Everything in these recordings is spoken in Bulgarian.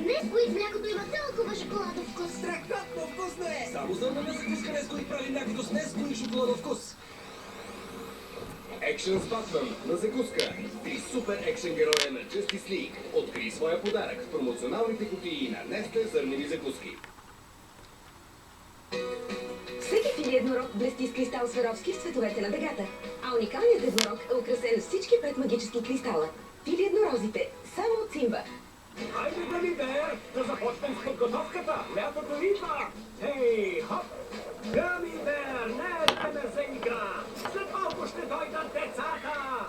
Несквик млякото има толкова шоколадов вкус. Страхотно вкусно е! Само зърнена закуска Несквик прави млякото с Несквик шоколадов вкус. Екшен с Батман на закуска. 3 супер екшен героя на Justice League. Открий своя подарък в промоционалните кутии на Нестле зърнени закуски. Всеки фили еднорог блести с кристал Сваровски в цветовете на дъгата. А уникалният еднорог е украсен с всички 5 магически кристала. Фили еднорозите, само от Симба. Хайде, Гамибер, да започнем с подготовката. Лятото идва. Хей, хоп! Гамибер, не е за игра. След малко ще дойдат децата.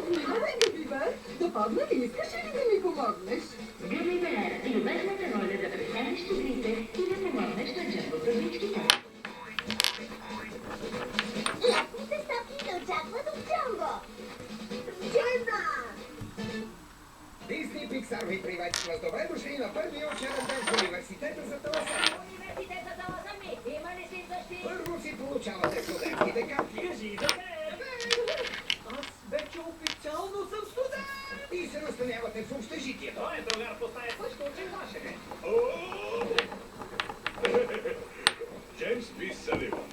Внимавай, Гамибер! Допадна ли? Искаш ли да ми помогнеш? Гамибер, любезната роля да представиш игрите и да помогнеш на Джамбо първичките. Лятните стъпки се очакват от Джамбо. Джамбо! Disney Pixar ви приветства с добре дошли на първия учебен ден в университета за таласами. Университета за лазами, има ли си защита? Първо си получавате студентските карти. Кажи да те. Аз вече официално съм студент. И се настанявате в общежитието. Той е другар по стая пъчка от Чехвашене. Джеймс Би Саливан.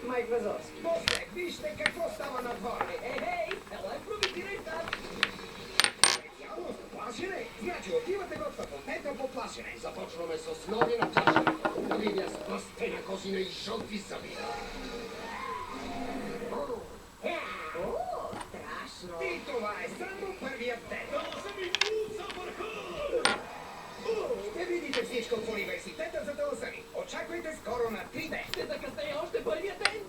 Майк Вазовски. После, вижте какво става на двора. Ей, ела импровизирай там. Специалност плашене. Значи отивате в факултета по плашене. Започваме с основи на плашене. Оливия с пръстена косина и жълти зъби. Страшно. И това е само първият ден. Ще видите всичко в университета за таласани. Очаквайте скоро на 3D. Ще закъснее още първия ден.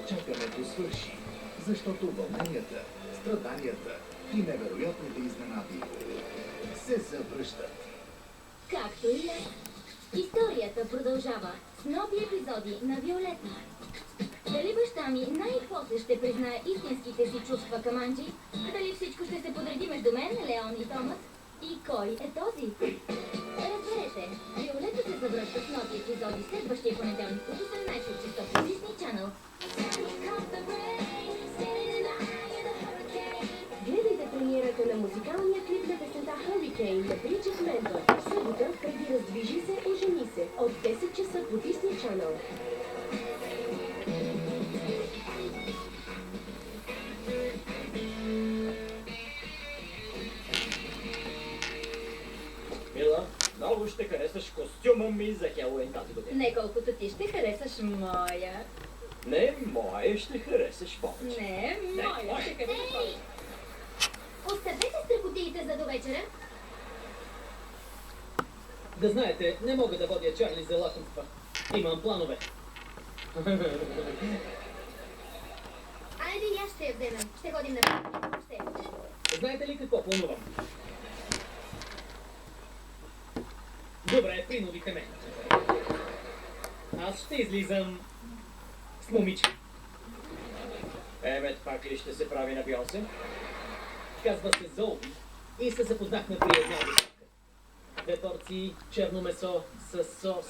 Чакането свърши, защото вълненията, страданията и невероятните изненади се завръщат. Както и не. Историята продължава с нови епизоди на Виолета. Дали баща ми най-после ще признае истинските си чувства към Анджи? Дали всичко ще се подреди между мен, Леон и Томас? И кой е този? Разберете, Виолета се завръща с нови епизоди следващия понеделник от 18 часа по Disney Channel. Гледайте премиерата на музикалния клип на песента Hurricane на Bridget Mendel. В събота преди Раздвижи се, ожени се от 10 часа по Disney Channel. Мила, много ще харесаш костюма ми за Хелуин тази година. Не колкото ти ще харесаш моя. Не, моя ще харесаш повече. Не, моя моя. ще харесаш повече. Оставете страхотиите за до вечера. Да знаете, не мога да водя Чарли за лакомства. Имам планове. Айде и аз ще я вземем. Ще ходим на ще. Знаете ли какво планувам? Добре, принудите ме. Аз ще излизам с момиче. Емет пак ли ще се прави на Бионсе? Казва се Зоуи и се запознахме при една доставка. 2 порции черно месо с сос.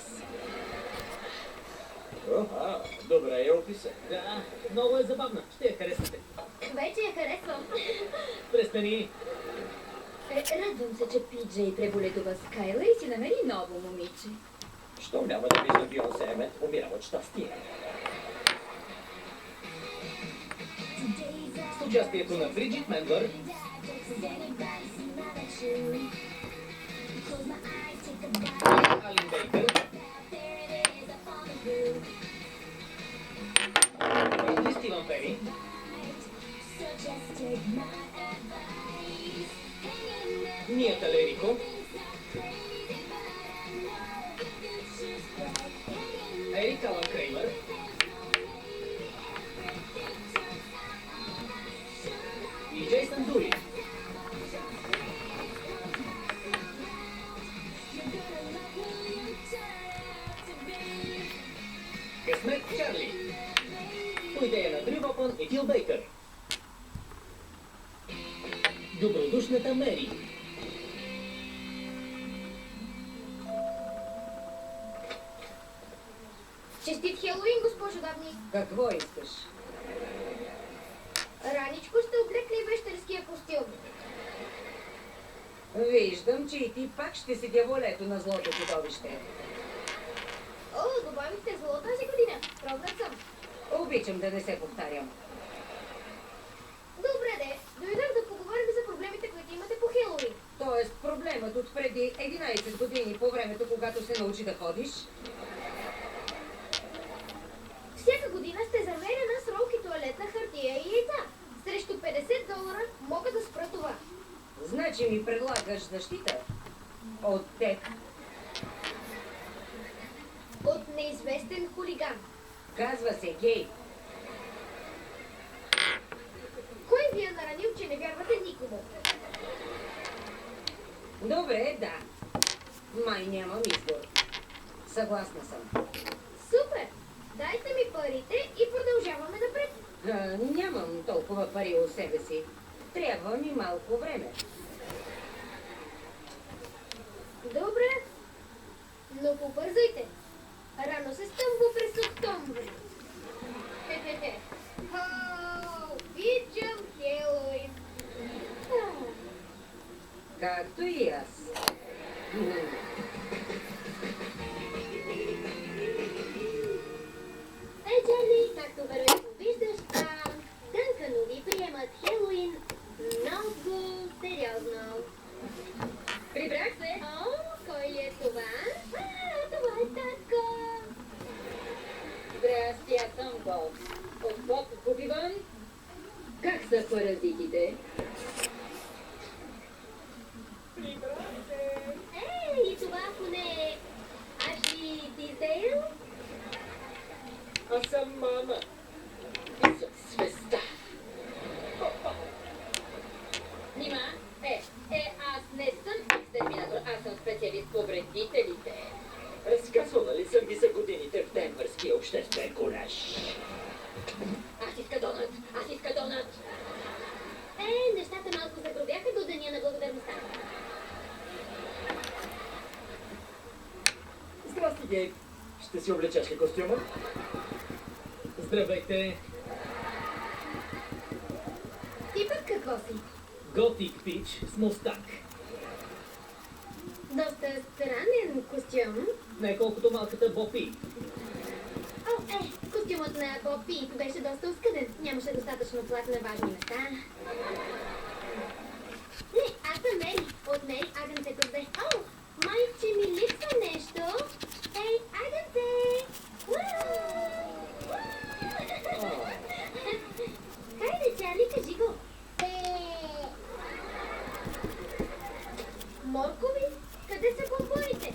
Добре я описа. Да, много е забавна. Ще я харесате. Вече я харесвам. Престани. Радвам се, че Пиджей преболедува с Кайла и си намери ново момиче. Щом няма да вижда Бионсе, Емет умира от щастие. С участието на Бриджит Мендър, Алин Бейкър и Стивън Пери. Ния Талерико, Ерик Алан Креймър и Джейсън Дури. По идея на Дрю Вопън и Фил Бейкър. Добродушната Мери. Честит Хелоуин, госпожо Дабни! Какво искаш? Раничко сте облекли вещерския костюм. Виждам, че и ти пак ще си дяволето на злото чудовище. О, добавихте зло тази година. Пробнат съм. Обичам да не се повтарям. Добре де, дойдах да поговорим за проблемите, които имате по Хелоуин. Тоест проблемът от преди 11 години по времето, когато се научи да ходиш. Всяка година сте замерена с ролки туалетна хартия и яйца. Срещу $50 мога да спра това. Значи ми предлагаш защита от теб. От неизвестен хулиган. Казва се Гей. Кой ви е наранил, че не вярвате никому? Добре, да. Май нямам избор. Съгласна съм. Супер! Дайте ми парите и продължаваме напред. Нямам толкова пари у себе си. Трябва ми малко време. Добре, но побързайте. Рано се стъмва през октомври. Хе-хе-хе. О, обичам Хелоуин. Както и аз. Чарли, както вероятно виждаш, Дънканови приемат Хелоуин много сериозно. Прибрах се. О, кой ли е това? Това е татко. Здрасти, аз съм Боб. От Боб Купиван. Как са паразитите? Ей, това ако не е Ашли Тиздейл? Аз съм мама. Свеста. Нима? Аз не съм екстерминатор, аз съм специалист по вредителите. Разказвала ли съм ви за годините в Денвърския обществен колеж? Аз иска донат. Нещата малко загробяха до деня на благодарността. Здрасти, Гейб. Ще си облечеш ли костюма? Здравейте. Ти пък какво си? Готик пич с мустак. Доста странен костюм. Не колкото малката Бопи. Костюмът на Боб Пип беше доста оскъден. Нямаше достатъчно плат на важни места. Не, аз съм Мери. От Мери агънцето взе. Майче ми липсва нещо. Ей, агънце! Хайде, Чарли, кажи го. Моркови? Къде са конвоите?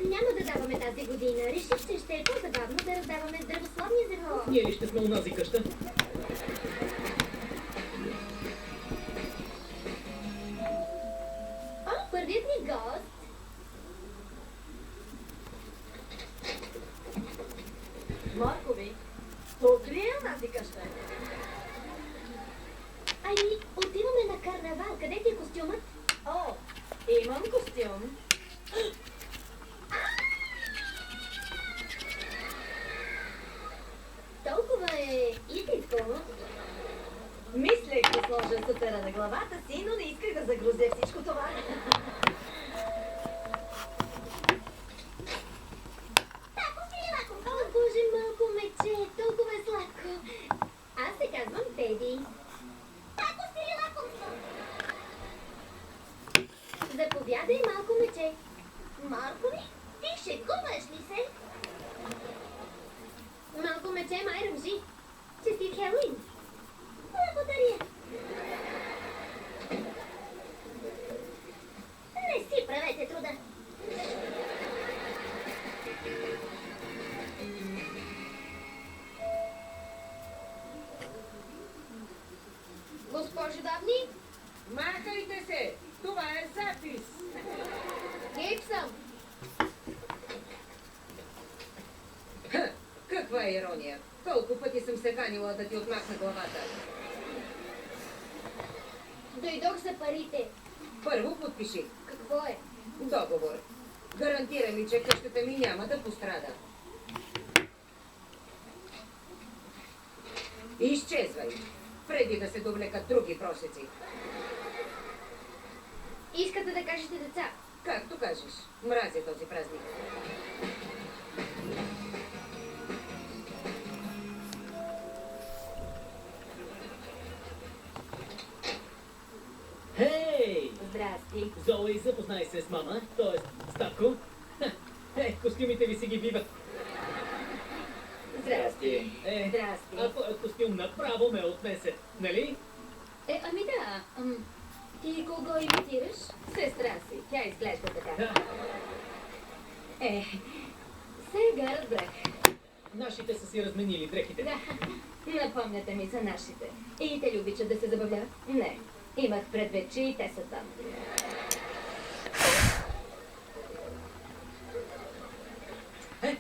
Няма да даваме тази година. Реших, че ще е по-забавно да раздаваме здравословни зърно. Ние ли ще сме унази къща? Първият ни гост. Моркови, тук ли е онази къща? Отиваме на карнавал. Къде ти е костюмът? Имам костюм. Толкова е истинско. Мислех да сложа сутера на главата си, но не исках да загрузя всичко това. О, Боже, малко мече, толкова е сладко. Аз се казвам Теди. Заповядай, малко мече. Малко ли? Ти шегуваш ли се? Малко мече, май ръмжи. Честит Хелоуин. Благодаря. Не си правете труда. Госпожо Давни, Махайте се! Това е запис! Гейб съм. Каква ирония! Колко пъти съм се канила да ти отмахна главата? Дойдох за парите. Първо подпиши. Какво е? Договор. Гарантира ми, че къщата ми няма да пострада. Изчезвай, преди да се довлекат други просеци. Искате да кажете деца? Както кажеш, мразя този празник. Хей! Здрасти. Зои, запознай се с мама, т.е. Ставко. Костюмите ви си ги биват. Здрасти. Здрасти. А твоят костюм направо ме отнесе, нали? Ами да. Ти кого имитираш? Сестра си. Тя изглежда така. Сега разбрах. Нашите са си разменили дрехите. Да. Напомняте ми за нашите. И те ли обичат да се забавляват? Не. Имах предвид, че и те са там.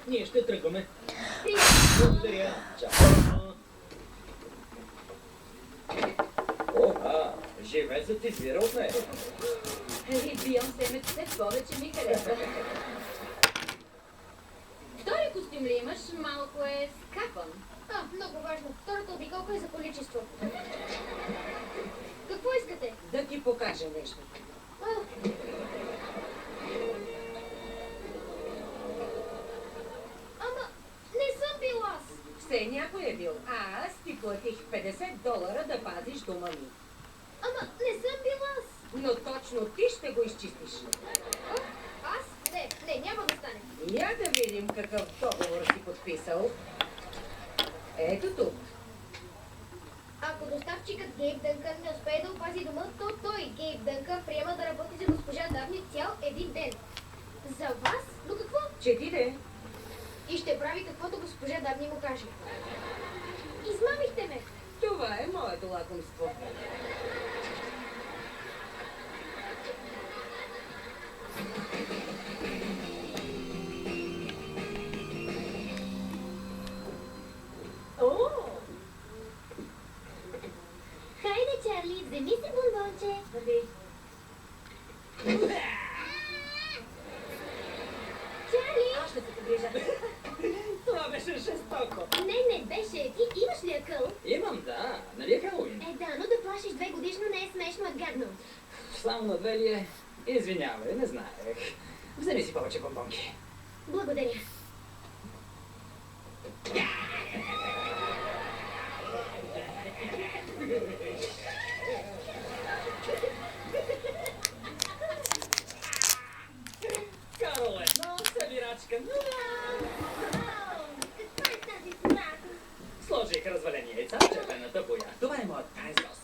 Ние ще тръгваме. Благодаря. Чао. Живецът извира от нея. Бионсе ме повече ми харесва. Втори костюм ли имаш? Малко е скапан. Много важно. Втората обиколка е за количество. Какво искате? Да ти покажа нещо. Ама, не съм бил аз. Все някой е бил, а аз ти платих $50 да пазиш дома ми. Ама, не съм бил аз. Но точно ти ще го изчистиш. Аз? Не, няма да стане. Я да видим какъв договор си подписал. Ето тук. Ако доставчикът Гейб Дънкън не успее да опази дома, то той, Гейб Дънкън, приема да работи за госпожа Давни цял един ден. За вас? Но какво? Четиде. И ще прави каквото госпожа Давни му каже. Измамихте ме! Това е моето лакомство. Хайде, Чарли, вземи си бонбонче. Чарли! Аз ще се погрижа. Това беше жестоко. Не беше. Ти имаш ли акъл? Имам, да. Нали е Хелоуин? Да, но да плашиш 2 годишно не е смешно, а гадно. Само на 2 ли е? Извинявай, не знаех. Вземи си повече бомбонки. Благодаря. Карол едно, събирачка нула. Каква е тази смрад? Сложих развалени яйца в червената боя. Това е моят тайн сос.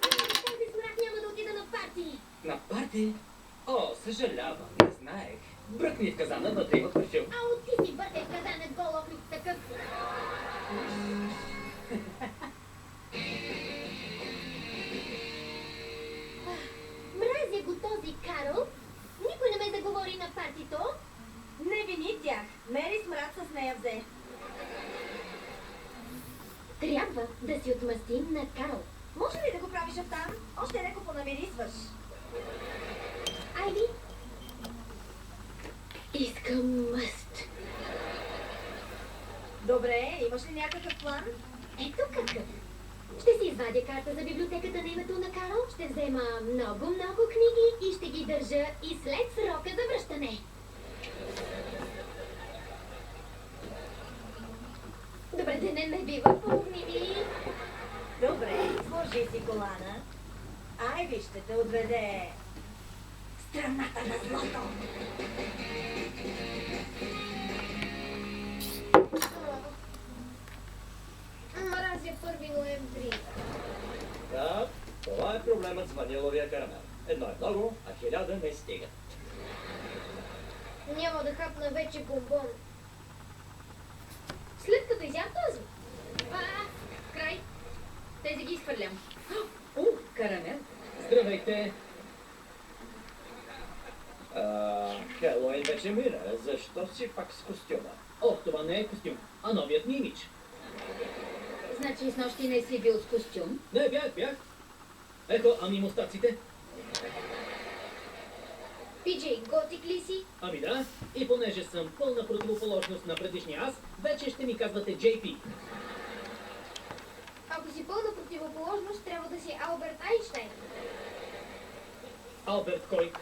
Тази смрад няма да отида на парти. На парти? О, съжалявам, не знаех. Бръкни в казана, вътре има парфюм. Ау, ти си бъркай в казана, голохлик такъв. Мразя го този Карл. Никой не ме заговори на партито. Не вини тях. Мери смрад с нея взе. Трябва да си отмъстим на Карл. Може ли да го правиш оттам? Още леко понамирисваш. Айди. Искам мъст. Добре, имаш ли някакъв план? Ето какъв. Ще си извадя карта за библиотеката на името на Карл, ще взема много книги и ще ги държа и след срока за връщане. Добре, да не ме бива, помогни ми. Добре, сложи си колана. Айви ще те отведе страната на злото. Мразя 1 ноември. Да, това е проблемът с ваниловия карамел. Едно е много, а 1000 не стигат. Няма да хапна вече бомбон. След като изям този. Край. Тези ги изхвърлям. Карамел. Здравейте. Хелоуин вече мина. Защо си пак с костюма? О, това не е костюм, а новият ми имидж. Значи снощи не си бил с костюм? Не, бях. Ето, ами мустаците. Пиджей, готик ли си? Ами да, и понеже съм пълна противоположност на предишния аз, вече ще ми казвате JP. Ако си пълна противоположност, трябва да си Алберт Айнщайн. Алберт кой?